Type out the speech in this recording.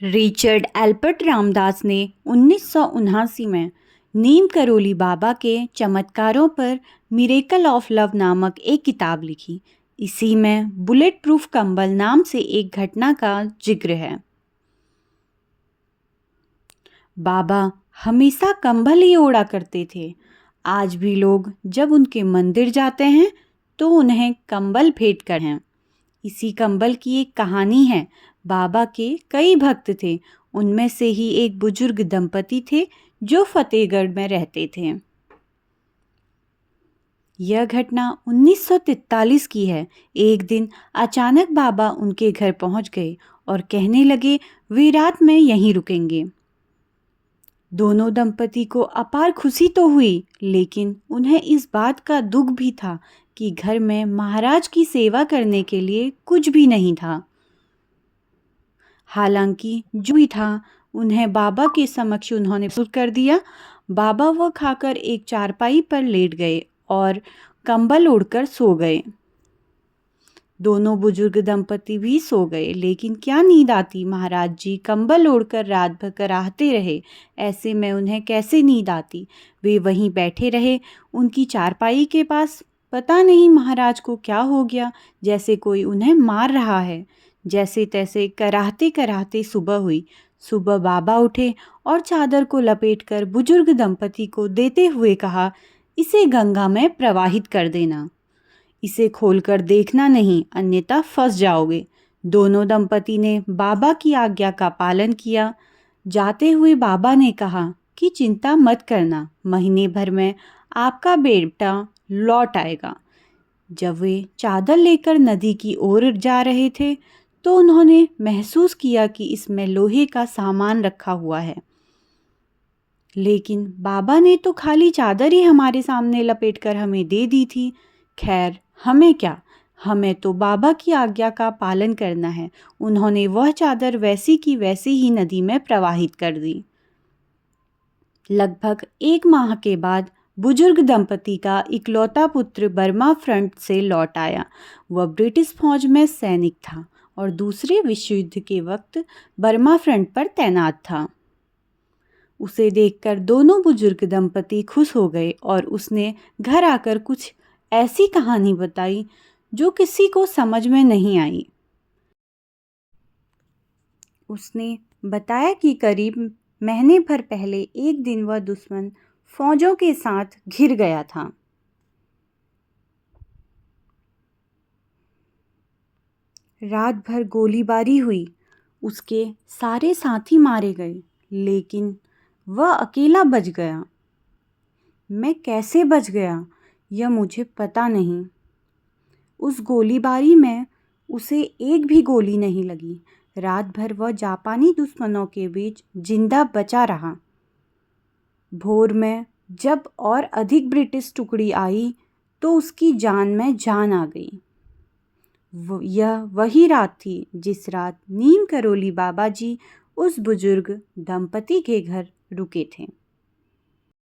Richard Albert Ramdas ने 1979 में नीम करोली बाबा के चमत्कारों पर मिरेकल ऑफ लव नामक एक किताब लिखी। इसी में बुलेट प्रूफ कंबल नाम से एक घटना का जिक्र है। बाबा हमेशा कंबल ही ओढ़ा करते थे। आज भी लोग जब उनके मंदिर जाते हैं तो उन्हें कंबल भेंट कर हैं। इसी कंबल की एक कहानी है। बाबा के कई भक्त थे, उनमें से ही एक बुजुर्ग दंपति थे जो फतेहगढ़ में रहते थे। यह घटना 1943 की है। एक दिन अचानक बाबा उनके घर पहुंच गए और कहने लगे वे रात में यहीं रुकेंगे। दोनों दंपति को अपार खुशी तो हुई, लेकिन उन्हें इस बात का दुख भी था कि घर में महाराज की सेवा करने के लिए कुछ भी नहीं था। हालांकि जो भी था उन्हें बाबा के समक्ष उन्होंने प्रस्तुत कर दिया। बाबा वह खाकर एक चारपाई पर लेट गए और कंबल ओढ़कर सो गए। दोनों बुजुर्ग दंपति भी सो गए, लेकिन क्या नींद आती। महाराज जी कंबल ओढ़कर रात भर कराहते रहे। ऐसे में उन्हें कैसे नींद आती। वे वहीं बैठे रहे उनकी चारपाई के पास। पता नहीं महाराज को क्या हो गया, जैसे कोई उन्हें मार रहा है। जैसे तैसे कराहते कराहते सुबह हुई। सुबह बाबा उठे और चादर को लपेटकर बुजुर्ग दंपति को देते हुए कहा, इसे गंगा में प्रवाहित कर देना। इसे खोलकर देखना नहीं, अन्यथा फंस जाओगे। दोनों दंपति ने बाबा की आज्ञा का पालन किया। जाते हुए बाबा ने कहा कि चिंता मत करना, महीने भर में आपका बेटा लौट आएगा। जब वे चादर लेकर नदी की ओर जा रहे थे तो उन्होंने महसूस किया कि इसमें लोहे का सामान रखा हुआ है। लेकिन बाबा ने तो खाली चादर ही हमारे सामने लपेटकर हमें दे दी थी। खैर, हमें क्या, हमें तो बाबा की आज्ञा का पालन करना है। उन्होंने वह चादर वैसी की वैसी ही नदी में प्रवाहित कर दी। लगभग 1 माह के बाद बुजुर्ग दंपति का इकलौता पुत्र बर्मा फ्रंट से लौट आया। वह ब्रिटिश फौज में सैनिक था और दूसरे विश्व युद्ध के वक्त बर्मा फ्रंट पर तैनात था। उसे देखकर दोनों बुजुर्ग दंपति खुश हो गए और उसने घर आकर कुछ ऐसी कहानी बताई जो किसी को समझ में नहीं आई। उसने बताया कि करीब महीने भर पहले एक दिन वह दुश्मन फौजों के साथ घिर गया था। रात भर गोलीबारी हुई। उसके सारे साथी मारे गए, लेकिन वह अकेला बच गया। मैं कैसे बच गया यह मुझे पता नहीं। उस गोलीबारी में उसे एक भी गोली नहीं लगी। रात भर वह जापानी दुश्मनों के बीच जिंदा बचा रहा। भोर में जब और अधिक ब्रिटिश टुकड़ी आई तो उसकी जान में जान आ गई। यह वही रात थी जिस रात नीम करोली बाबा जी उस बुजुर्ग दंपति के घर रुके थे।